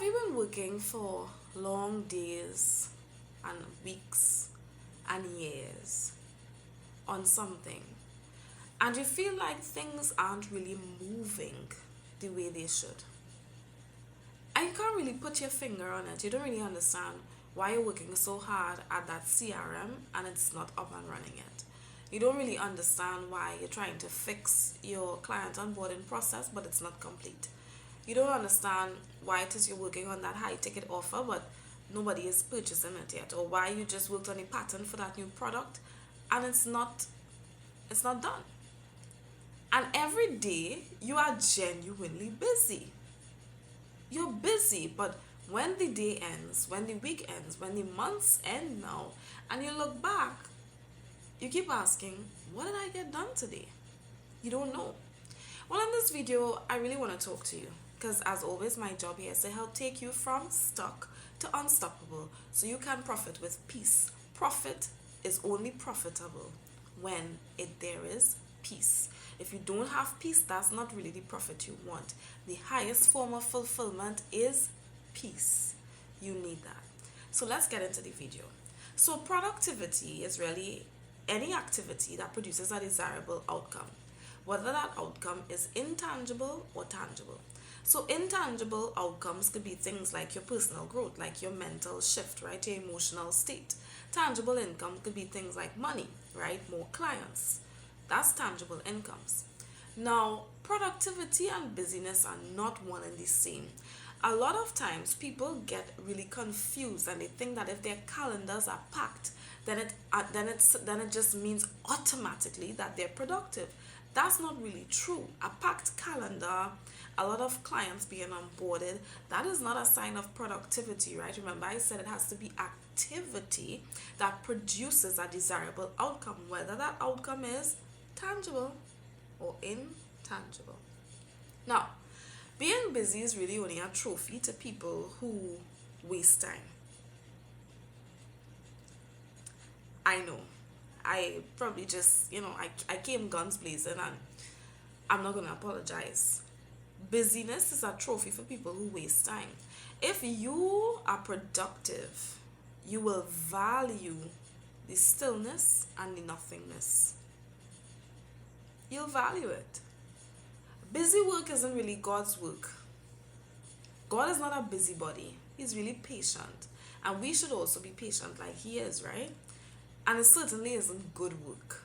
you been working for long days and weeks and years on something and you feel like things aren't really moving the way they should? And you can't really put your finger on it. You don't really understand why you're working so hard at that CRM and it's not up and running yet. You don't really understand why you're trying to fix your client onboarding process, but it's not complete. You don't understand why it is you're working on that high ticket offer, but nobody is purchasing it yet, or why you just worked on a pattern for that new product and it's not done. And every day you are genuinely busy. You're busy, but when the day ends, when the week ends, when the months end now, and you look back, you keep asking, what did I get done today? You don't know. Well, in this video, I really want to talk to you because, as always, my job here is to help take you from stuck to unstoppable so you can profit with peace. Profit is only profitable when there is peace. If you don't have peace, that's not really the profit you want. The highest form of fulfillment is peace. You need that. So let's get into the video. So productivity is really any activity that produces a desirable outcome, whether that outcome is intangible or tangible. So intangible outcomes could be things like your personal growth, like your mental shift, right? Your emotional state. Tangible income could be things like money, right? More clients. That's tangible incomes. Now, productivity and busyness are not one and the same. A lot of times people get really confused and they think that if their calendars are packed, then it just means automatically that they're productive. That's not really true. A packed calendar, a lot of clients being onboarded, that is not a sign of productivity, right? Remember, I said it has to be activity that produces a desirable outcome, whether that outcome is tangible or intangible. Now, being busy is really only a trophy to people who waste time. I know. I probably just, I came guns blazing and I'm not going to apologize. Busyness is a trophy for people who waste time. If you are productive, you will value the stillness and the nothingness. You'll value it. Busy work isn't really God's work. God is not a busybody. He's really patient. And we should also be patient like he is, right? And it certainly isn't good work.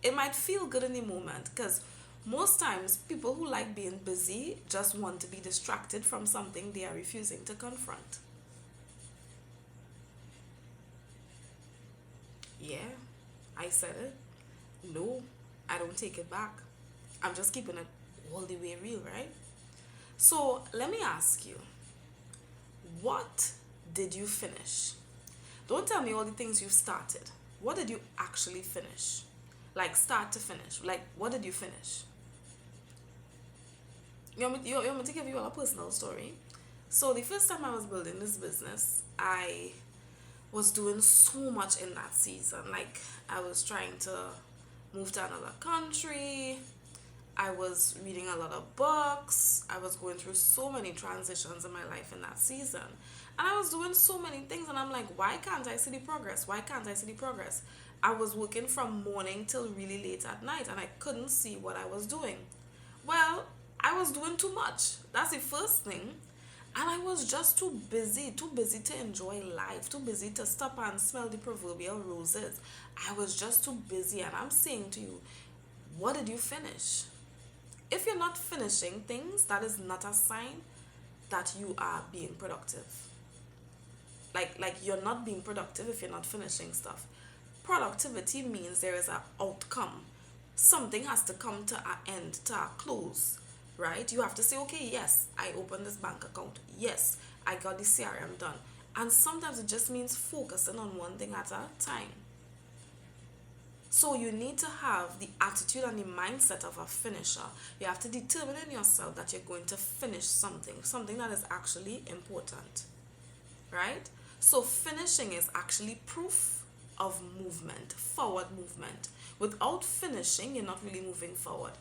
It might feel good in the moment because most times people who like being busy just want to be distracted from something they are refusing to confront. Yeah, I said it. No, I don't take it back. I'm just keeping it all the way real, right? So let me ask you, what did you finish? Don't tell me all the things you started. What did you actually finish? Like start to finish. Like what did you finish? You want me to give you all a personal story? So the first time I was building this business, I was doing so much in that season. Like I was trying to move to another country. I was reading a lot of books. I was going through so many transitions in my life in that season. And I was doing so many things and I'm like, why can't I see the progress? Why can't I see the progress? I was working from morning till really late at night and I couldn't see what I was doing. Well, I was doing too much. That's the first thing. And I was just too busy to enjoy life, too busy to stop and smell the proverbial roses. I was just too busy and I'm saying to you, what did you finish? If you're not finishing things, that is not a sign that you are being productive. Like you're not being productive if you're not finishing stuff. Productivity means there is an outcome. Something has to come to an end, to a close, right? You have to say, okay, yes, I opened this bank account. Yes, I got the CRM done. And sometimes it just means focusing on one thing at a time. So you need to have the attitude and the mindset of a finisher. You have to determine in yourself that you're going to finish something that is actually important, right? So finishing is actually proof of movement, forward movement. Without finishing, you're not really moving forward.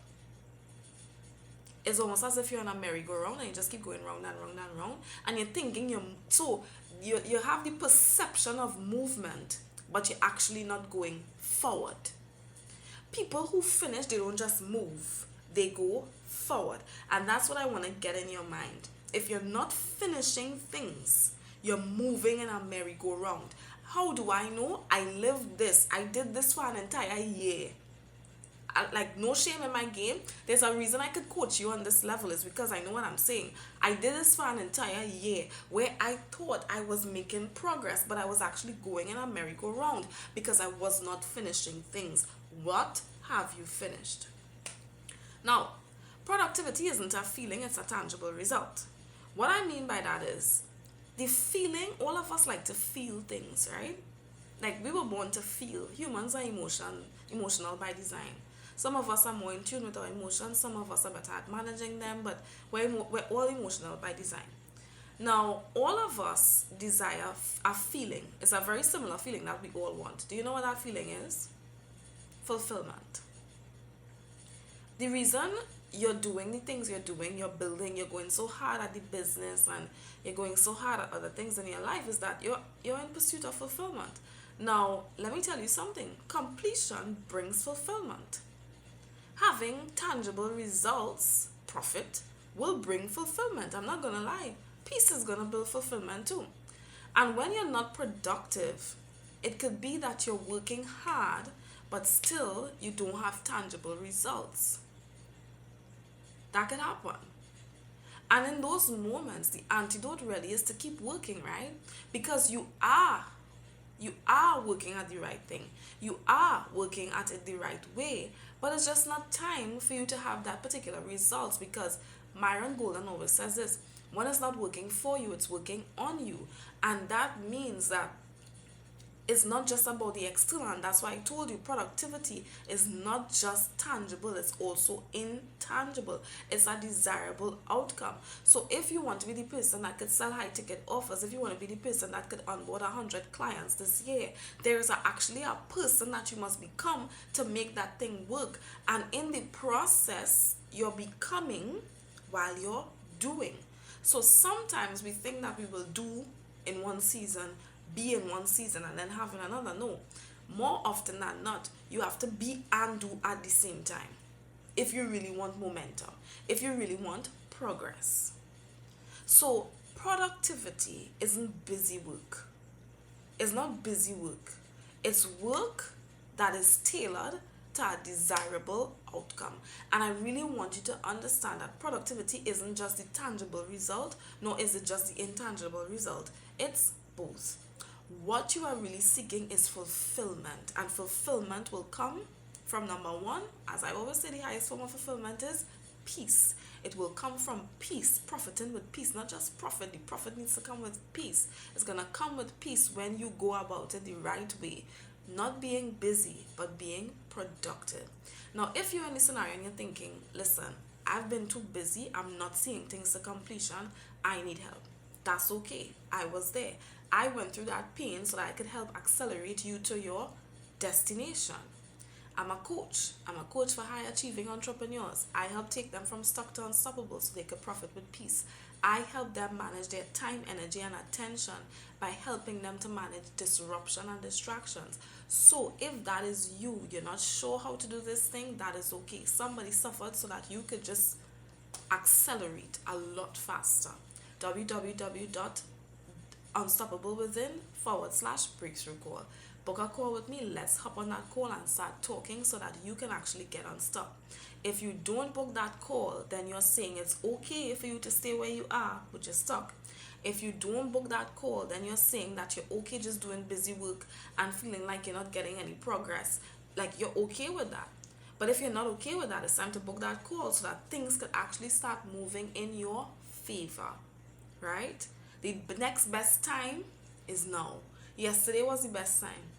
It's almost as if you're in a merry-go-round and you just keep going round and round and round, and you're thinking you have the perception of movement, but you're actually not going forward. People who finish, they don't just move, they go forward. And that's what I want to get in your mind. If you're not finishing things, you're moving in a merry-go-round. How do I know? I lived this. I did this for an entire year. Like, no shame in my game. There's a reason I could coach you on this level, is because I know what I'm saying. I did this for an entire year where I thought I was making progress, but I was actually going in a merry-go-round because I was not finishing things. What have you finished? Now, productivity isn't a feeling, it's a tangible result. What I mean by that is the feeling. All of us like to feel things, right? Like, we were born to feel. Humans are emotional by design. Some of us are more in tune with our emotions, some of us are better at managing them, but we're all emotional by design. Now, all of us desire a feeling. It's a very similar feeling that we all want. Do you know what that feeling is? Fulfillment. The reason you're doing the things you're doing, you're building, you're going so hard at the business, and you're going so hard at other things in your life is that you're in pursuit of fulfillment. Now, let me tell you something. Completion brings fulfillment. Having tangible results, profit, will bring fulfillment. I'm not going to lie. Peace is going to build fulfillment too. And when you're not productive, it could be that you're working hard, but still you don't have tangible results. That could happen. And in those moments, the antidote really is to keep working, right? Because you are working at the right thing. You are working at it the right way. But it's just not time for you to have that particular results, because Myron Golden always says this: when it's not working for you, it's working on you. And that means that it's not just about the external, and that's why I told you productivity is not just tangible, it's also intangible. It's a desirable outcome. So if you want to be the person that could sell high ticket offers, if you want to be the person that could onboard 100 clients this year, there's actually a person that you must become to make that thing work. And in the process, you're becoming while you're doing. So sometimes we think that we will do in one season, be in one season, and then have in another. No, more often than not, you have to be and do at the same time if you really want momentum, if you really want progress. So productivity isn't busy work. It's not busy work. It's work that is tailored to a desirable outcome. And I really want you to understand that productivity isn't just the tangible result, nor is it just the intangible result. It's both. What you are really seeking is fulfillment, and fulfillment will come from, number one, as I always say, the highest form of fulfillment is peace. It will come from peace, profiting with peace, not just profit. The profit needs to come with peace. It's going to come with peace when you go about it the right way, not being busy, but being productive. Now, if you're in this scenario and you're thinking, listen, I've been too busy, I'm not seeing things to completion, I need help. That's okay. I was there. I went through that pain so that I could help accelerate you to your destination. I'm a coach. I'm a coach for high achieving entrepreneurs. I help take them from stuck to unstoppable so they could profit with peace. I help them manage their time, energy, and attention by helping them to manage disruption and distractions. So if that is you, you're not sure how to do this thing, that is okay. Somebody suffered so that you could just accelerate a lot faster. www.unstoppablewithin.com/breakthrough call. Book a call with me. Let's hop on that call and start talking so that you can actually get unstuck. If you don't book that call, then you're saying it's okay for you to stay where you are, but you're stuck. If you don't book that call, then you're saying that you're okay just doing busy work and feeling like you're not getting any progress. Like, you're okay with that. But if you're not okay with that, it's time to book that call so that things could actually start moving in your favor, right? The next best time is now. Yesterday was the best time,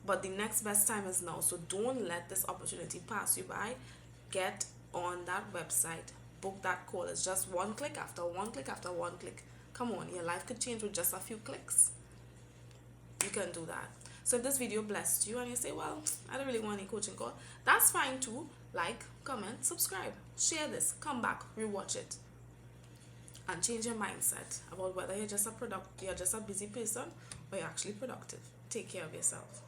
but the next best time is now. So don't let this opportunity pass you by. Get on that website, book that call. It's just one click after one click after one click. Come on, your life could change with just a few clicks. You can do that. So if this video blessed you and you say, well, I don't really want any coaching call, that's fine too. Like, comment, subscribe. share this, come back, rewatch it, and change your mindset about whether you're just a busy person or you're actually productive. Take care of yourself.